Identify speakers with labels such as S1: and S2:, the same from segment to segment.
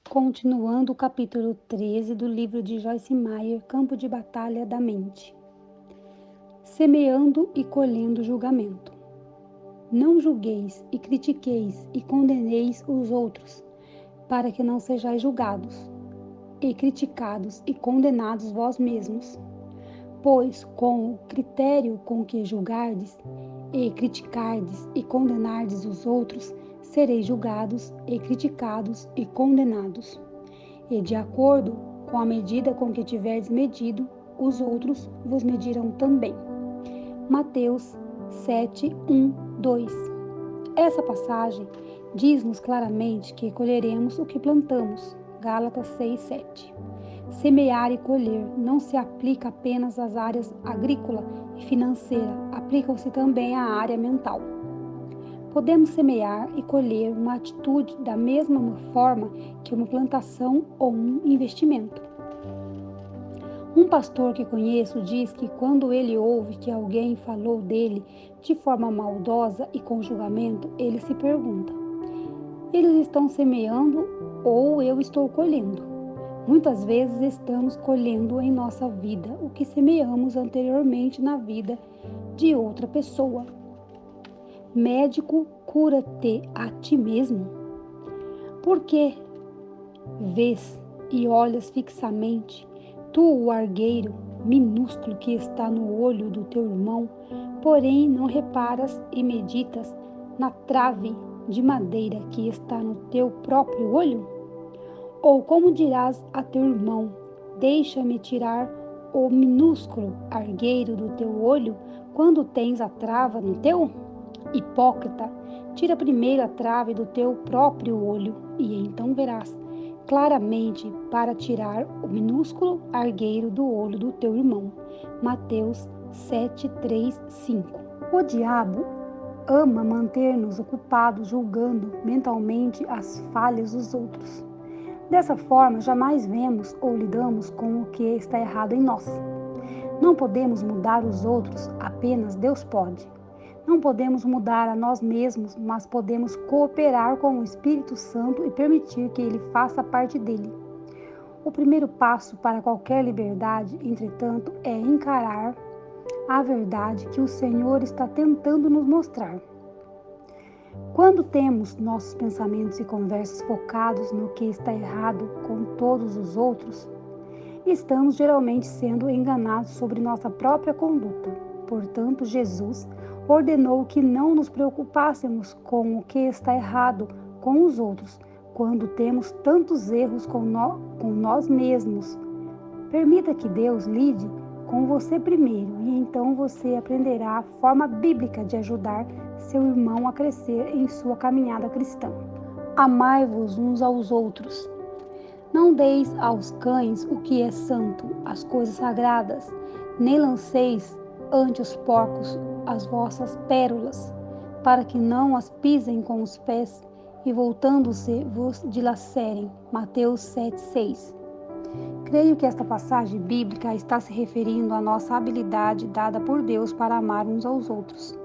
S1: Continuando o capítulo 13 do livro de Joyce Meyer, Campo de Batalha da Mente. Semeando e colhendo julgamento. Não julgueis e critiqueis e condeneis os outros, para que não sejais julgados, e criticados e condenados vós mesmos. Pois com o critério com que julgardes, e criticardes e condenardes os outros, sereis julgados e criticados e condenados. E de acordo com a medida com que tiverdes medido, os outros vos medirão também. Mateus 7, 1, 2. Essa passagem diz-nos claramente que colheremos o que plantamos. Gálatas 6, 7. Semear e colher não se aplica apenas às áreas agrícola e financeira, aplicam-se também à área mental. Podemos semear e colher uma atitude da mesma forma que uma plantação ou um investimento. Um pastor que conheço diz que quando ele ouve que alguém falou dele de forma maldosa e com julgamento, ele se pergunta: eles estão semeando ou eu estou colhendo? Muitas vezes estamos colhendo em nossa vida o que semeamos anteriormente na vida de outra pessoa. Médico, cura-te a ti mesmo. Por que vês e olhas fixamente, tu o argueiro minúsculo que está no olho do teu irmão, porém não reparas e meditas na trave de madeira que está no teu próprio olho? Ou como dirás a teu irmão: deixa-me tirar o minúsculo argueiro do teu olho, quando tens a trava no teu? Hipócrita, tira primeiro a trave do teu próprio olho, e então verás claramente para tirar o minúsculo argueiro do olho do teu irmão. Mateus 7, 3, 5. O diabo ama manter-nos ocupados julgando mentalmente as falhas dos outros. Dessa forma, jamais vemos ou lidamos com o que está errado em nós. Não podemos mudar os outros, apenas Deus pode. Não podemos mudar a nós mesmos, mas podemos cooperar com o Espírito Santo e permitir que ele faça parte dele. O primeiro passo para qualquer liberdade, entretanto, é encarar a verdade que o Senhor está tentando nos mostrar. Quando temos nossos pensamentos e conversas focados no que está errado com todos os outros, estamos geralmente sendo enganados sobre nossa própria conduta. Portanto, Jesus ordenou que não nos preocupássemos com o que está errado com os outros, quando temos tantos erros com nós mesmos. Permita que Deus lide com você primeiro, e então você aprenderá a forma bíblica de ajudar seu irmão a crescer em sua caminhada cristã. Amai-vos uns aos outros. Não deis aos cães o que é santo, as coisas sagradas, nem lanceis ante os porcos as vossas pérolas, para que não as pisem com os pés e voltando-se vos dilacerem. Mateus 7, 6. Creio que esta passagem bíblica está se referindo à nossa habilidade dada por Deus para amar uns aos outros.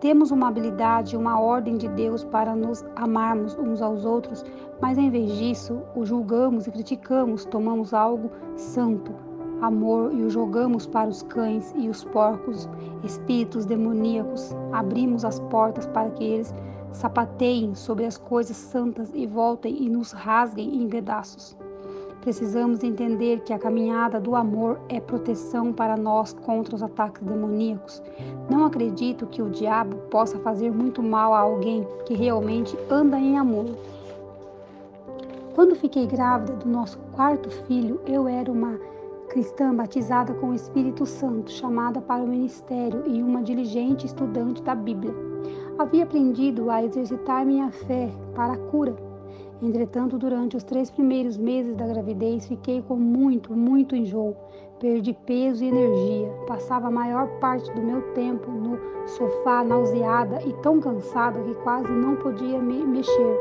S1: Temos uma habilidade, uma ordem de Deus para nos amarmos uns aos outros, mas em vez disso, o julgamos e criticamos, tomamos algo santo, amor, e o jogamos para os cães e os porcos, espíritos demoníacos. Abrimos as portas para que eles sapateiem sobre as coisas santas e voltem e nos rasguem em pedaços. Precisamos entender que a caminhada do amor é proteção para nós contra os ataques demoníacos. Não acredito que o diabo possa fazer muito mal a alguém que realmente anda em amor. Quando fiquei grávida do nosso quarto filho, eu era uma cristã batizada com o Espírito Santo, chamada para o ministério e uma diligente estudante da Bíblia. Havia aprendido a exercitar minha fé para a cura. Entretanto, durante os 3 primeiros meses da gravidez, fiquei com muito enjoo. Perdi peso e energia. Passava a maior parte do meu tempo no sofá, nauseada e tão cansada que quase não podia me mexer.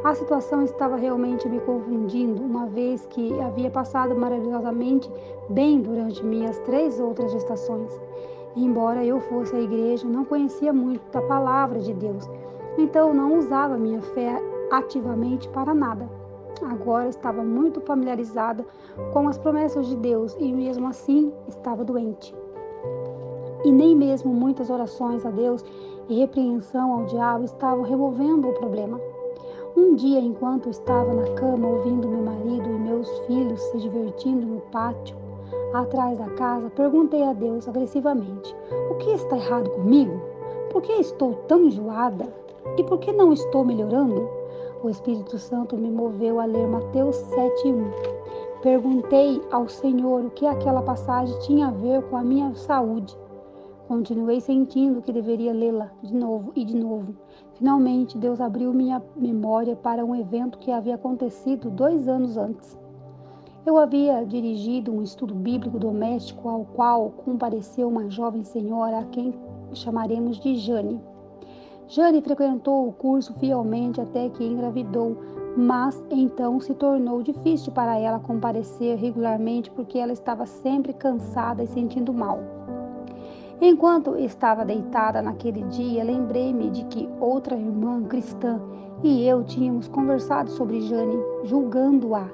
S1: A situação estava realmente me confundindo, uma vez que havia passado maravilhosamente bem durante minhas 3 outras gestações. Embora eu fosse à igreja, não conhecia muito da palavra de Deus, então não usava minha fé ativamente para nada. Agora estava muito familiarizada com as promessas de Deus e mesmo assim estava doente. E nem mesmo muitas orações a Deus e repreensão ao diabo estavam removendo o problema. Um dia, enquanto estava na cama ouvindo meu marido e meus filhos se divertindo no pátio atrás da casa, perguntei a Deus agressivamente: o que está errado comigo? Por que estou tão enjoada? E por que não estou melhorando? O Espírito Santo me moveu a ler Mateus 7:1. Perguntei ao Senhor o que aquela passagem tinha a ver com a minha saúde. Continuei sentindo que deveria lê-la de novo e de novo. Finalmente, Deus abriu minha memória para um evento que havia acontecido 2 anos antes. Eu havia dirigido um estudo bíblico doméstico ao qual compareceu uma jovem senhora a quem chamaremos de Jane. Jane frequentou o curso fielmente até que engravidou, mas então se tornou difícil para ela comparecer regularmente porque ela estava sempre cansada e sentindo mal. Enquanto estava deitada naquele dia, lembrei-me de que outra irmã cristã e eu tínhamos conversado sobre Jane, julgando-a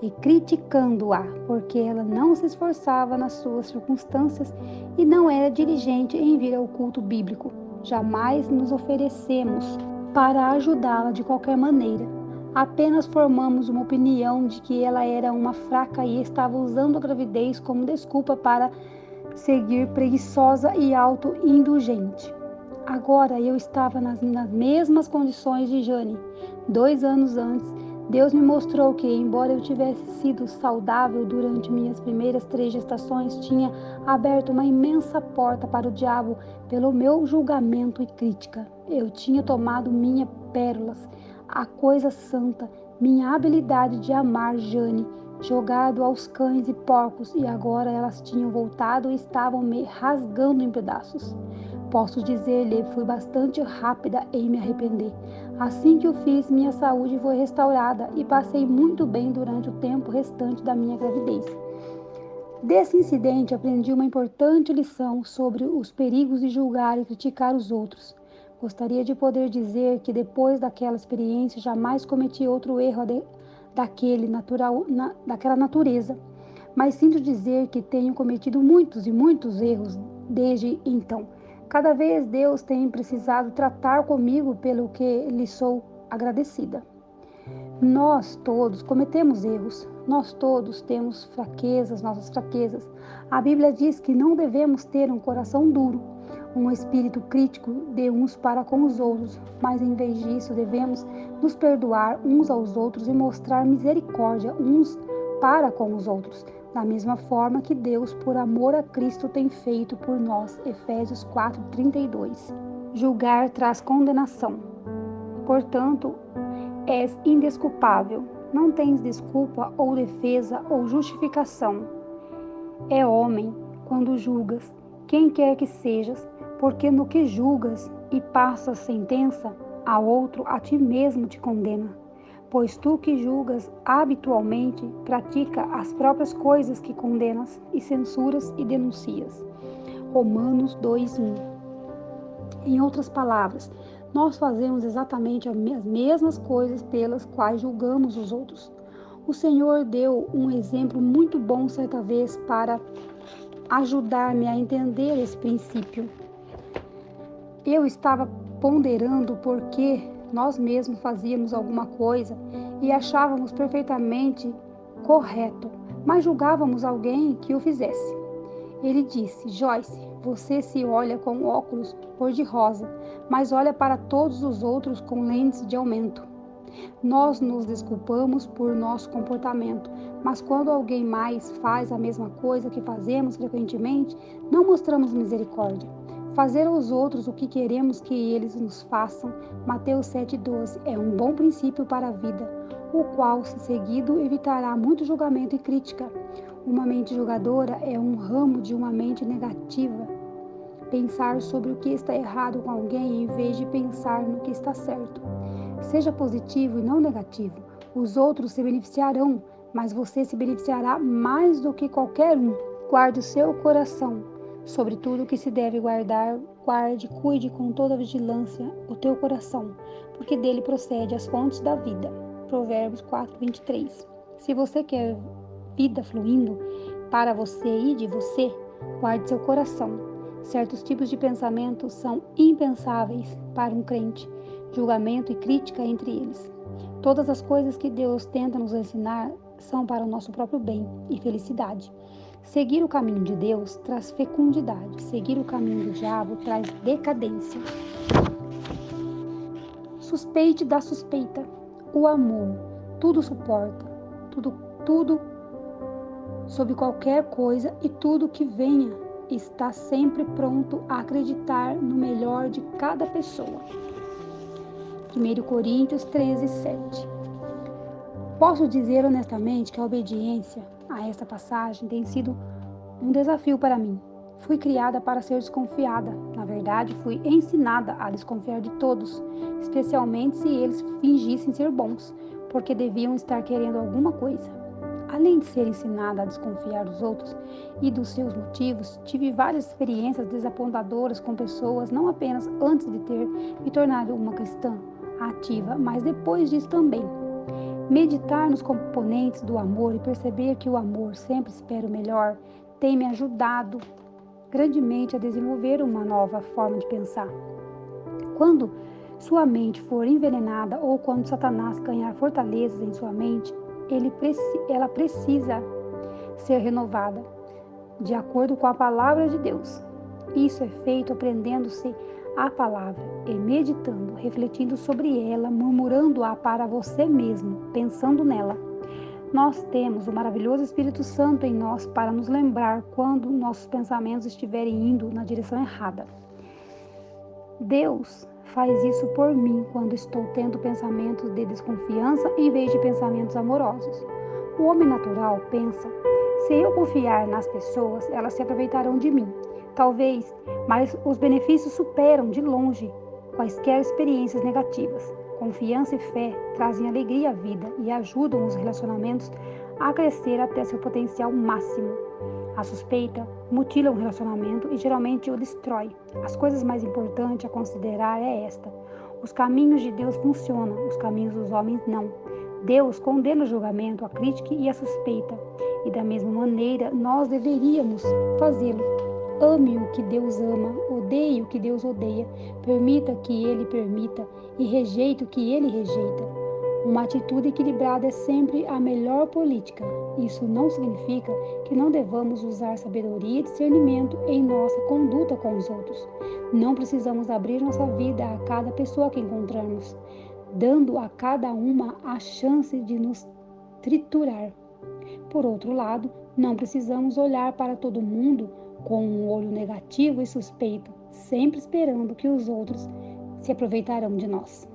S1: e criticando-a, porque ela não se esforçava nas suas circunstâncias e não era diligente em vir ao culto bíblico. Jamais nos oferecemos para ajudá-la de qualquer maneira. Apenas formamos uma opinião de que ela era uma fraca e estava usando a gravidez como desculpa para seguir preguiçosa e auto-indulgente. Agora eu estava nas mesmas condições de Jane. 2 anos antes, Deus me mostrou que, embora eu tivesse sido saudável durante minhas primeiras 3 gestações, tinha aberto uma imensa porta para o diabo pelo meu julgamento e crítica. Eu tinha tomado minhas pérolas, a coisa santa, minha habilidade de amar Jane, jogado aos cães e porcos, e agora elas tinham voltado e estavam me rasgando em pedaços. Posso dizer-lhe, fui bastante rápida em me arrepender. Assim que o fiz, minha saúde foi restaurada e passei muito bem durante o tempo restante da minha gravidez. Desse incidente, aprendi uma importante lição sobre os perigos de julgar e criticar os outros. Gostaria de poder dizer que depois daquela experiência jamais cometi outro erro daquela natureza, mas sinto dizer que tenho cometido muitos e muitos erros desde então. Cada vez Deus tem precisado tratar comigo pelo que lhe sou agradecida. Nós todos cometemos erros, nós todos temos fraquezas, nossas fraquezas. A Bíblia diz que não devemos ter um coração duro, um espírito crítico de uns para com os outros, mas em vez disso devemos nos perdoar uns aos outros e mostrar misericórdia uns para com os outros, da mesma forma que Deus, por amor a Cristo, tem feito por nós. Efésios 4:32. Julgar traz condenação. Portanto, és indesculpável. Não tens desculpa ou defesa ou justificação. É homem quando julgas, quem quer que sejas, porque no que julgas e passas sentença a outro, a ti mesmo te condena. Pois tu que julgas habitualmente, pratica as próprias coisas que condenas e censuras e denuncias. Romanos 2:1. Em outras palavras, nós fazemos exatamente as mesmas coisas pelas quais julgamos os outros. O Senhor deu um exemplo muito bom certa vez para ajudar-me a entender esse princípio. Eu estava ponderando por que nós mesmos fazíamos alguma coisa e achávamos perfeitamente correto, mas julgávamos alguém que o fizesse. Ele disse: Joyce, você se olha com óculos cor-de-rosa, mas olha para todos os outros com lentes de aumento. Nós nos desculpamos por nosso comportamento, mas quando alguém mais faz a mesma coisa que fazemos frequentemente, não mostramos misericórdia. Fazer aos outros o que queremos que eles nos façam, Mateus 7:12, é um bom princípio para a vida, o qual, se seguido, evitará muito julgamento e crítica. Uma mente julgadora é um ramo de uma mente negativa. Pensar sobre o que está errado com alguém em vez de pensar no que está certo. Seja positivo e não negativo. Os outros se beneficiarão, mas você se beneficiará mais do que qualquer um. Guarde o seu coração. Sobre tudo o que se deve guardar, guarde, cuide com toda vigilância o teu coração, porque dele procede as fontes da vida. Provérbios 4:23. Se você quer vida fluindo para você e de você, guarde seu coração. Certos tipos de pensamento são impensáveis para um crente, julgamento e crítica entre eles. Todas as coisas que Deus tenta nos ensinar são para o nosso próprio bem e felicidade. Seguir o caminho de Deus traz fecundidade. Seguir o caminho do diabo traz decadência. Suspeite da suspeita. O amor tudo suporta, tudo sobre qualquer coisa e tudo que venha está sempre pronto a acreditar no melhor de cada pessoa. 1 Coríntios 13:7. Posso dizer honestamente que a obediência a esta passagem tem sido um desafio para mim. Fui criada para ser desconfiada. Na verdade, fui ensinada a desconfiar de todos, especialmente se eles fingissem ser bons, porque deviam estar querendo alguma coisa. Além de ser ensinada a desconfiar dos outros e dos seus motivos, tive várias experiências desapontadoras com pessoas, não apenas antes de ter me tornado uma cristã ativa, mas depois disso também. Meditar nos componentes do amor e perceber que o amor sempre espera o melhor tem me ajudado grandemente a desenvolver uma nova forma de pensar. Quando sua mente for envenenada ou quando Satanás ganhar fortalezas em sua mente, ela precisa ser renovada, de acordo com a palavra de Deus. Isso é feito aprendendo-se a palavra e meditando, refletindo sobre ela, murmurando-a para você mesmo, pensando nela. Nós temos o maravilhoso Espírito Santo em nós para nos lembrar quando nossos pensamentos estiverem indo na direção errada. Deus faz isso por mim quando estou tendo pensamentos de desconfiança em vez de pensamentos amorosos. O homem natural pensa: se eu confiar nas pessoas, elas se aproveitarão de mim. Talvez, mas os benefícios superam de longe quaisquer experiências negativas. Confiança e fé trazem alegria à vida e ajudam os relacionamentos a crescer até seu potencial máximo. A suspeita mutila um relacionamento e geralmente o destrói. As coisas mais importantes a considerar é esta: os caminhos de Deus funcionam, os caminhos dos homens não. Deus condena o julgamento, a crítica e a suspeita, e da mesma maneira nós deveríamos fazê-lo. Ame o que Deus ama, odeie o que Deus odeia, permita o que Ele permita e rejeite o que Ele rejeita. Uma atitude equilibrada é sempre a melhor política. Isso não significa que não devamos usar sabedoria e discernimento em nossa conduta com os outros. Não precisamos abrir nossa vida a cada pessoa que encontramos, dando a cada uma a chance de nos triturar. Por outro lado, não precisamos olhar para todo mundo com um olho negativo e suspeito, sempre esperando que os outros se aproveitarão de nós.